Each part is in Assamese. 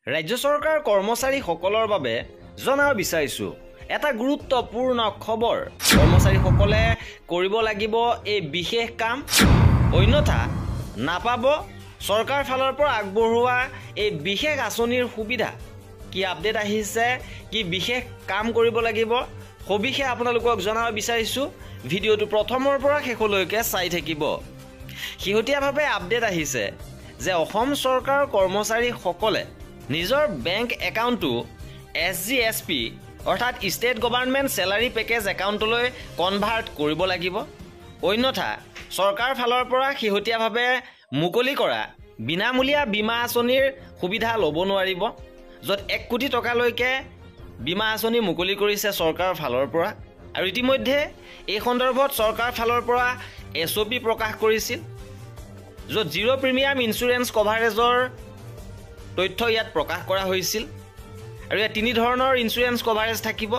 ৰাজ্য চৰকাৰ কৰ্মচাৰীসকলৰ বাবে জনাব বিচাৰিছো এটা গুৰুত্বপূৰ্ণ খবৰ। কৰ্মচাৰীসকলে কৰিব লাগিব এই বিশেষ কাম, অন্যথা নাপাব চৰকাৰ ফালৰ পৰা আগবঢ়োৱা এই বিশেষ আঁচনিৰ সুবিধা। কি আপডেট আহিছে, কি বিশেষ কাম কৰিব লাগিব, সবিশেষ আপোনালোকক জনাব বিচাৰিছো। ভিডিঅ'টো প্ৰথমৰ পৰা শেষলৈকে চাই থাকিব। শেহতীয়াভাৱে আপডেট আহিছে যে অসম চৰকাৰৰ কৰ্মচাৰীসকলে নিজৰ বেংক একাউণ্টটো SGSP অৰ্থাৎ ষ্টেট গভৰ্ণমেণ্ট চেলাৰী পেকেজ একাউণ্টলৈ কনভাৰ্ট কৰিব লাগিব, অন্যথা চৰকাৰ ফালৰ পৰা শেহতীয়াভাৱে মুকলি কৰা বিনামূলীয়া বীমা আঁচনিৰ সুবিধা ল'ব নোৱাৰিব, য'ত 1 কোটি টকালৈকে বীমা আঁচনি মুকলি কৰিছে চৰকাৰৰ ফালৰ পৰা। আৰু ইতিমধ্যে এই সন্দৰ্ভত চৰকাৰৰ ফালৰ পৰা SOP প্ৰকাশ কৰিছিল, য'ত জিৰ' প্ৰিমিয়াম ইঞ্চুৰেঞ্চ কভাৰেজৰ তথ্য ইয়াত প্ৰকাশ কৰা হৈছিল। আৰু ইয়াত 3 ধৰণৰ ইঞ্চুৰেঞ্চ কভাৰেজ থাকিব।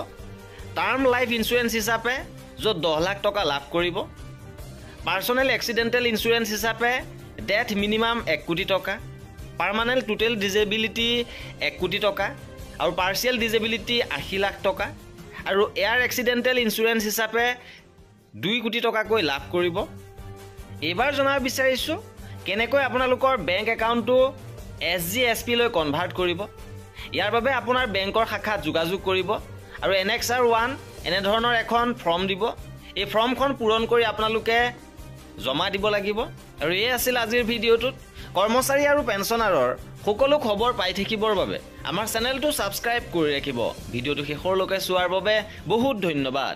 টাৰ্ম লাইফ ইঞ্চুৰেঞ্চ হিচাপে য'ত 10 লাখ টকা লাভ কৰিব, পাৰ্চনেল এক্সিডেণ্টেল ইঞ্চুৰেঞ্চ হিচাপে ডেথ মিনিমাম 1 কোটি টকা, পাৰ্মানেণ্ট টোটেল ডিজেবিলিটি 1 কোটি টকা, আৰু পাৰ্চিয়েল ডিজেবিলিটি 80 লাখ টকা, আৰু এয়াৰ এক্সিডেণ্টেল ইঞ্চুৰেঞ্চ হিচাপে 2 কোটি টকাকৈ লাভ কৰিব। এইবাৰ জনাব বিচাৰিছোঁ কেনেকৈ আপোনালোকৰ বেংক একাউণ্টটো SGSP লৈ কনভাৰ্ট কৰিব। ইয়াৰ বাবে আপোনাৰ বেংকৰ শাখাত যোগাযোগ কৰিব আৰু Annexure 1 এনেধৰণৰ এখন ফৰ্ম দিব। এই ফৰ্মখন পূৰণ কৰি আপোনালোকে জমা দিব লাগিব। আৰু এই আছিল আজিৰ ভিডিঅ'টোত। কৰ্মচাৰী আৰু পেঞ্চনাৰৰ সকলো খবৰ পাই থাকিবৰ বাবে আমাৰ চেনেলটো ছাবস্ক্ৰাইব কৰি ৰাখিব। ভিডিঅ'টো শেষলৈকে চোৱাৰ বাবে বহুত ধন্যবাদ।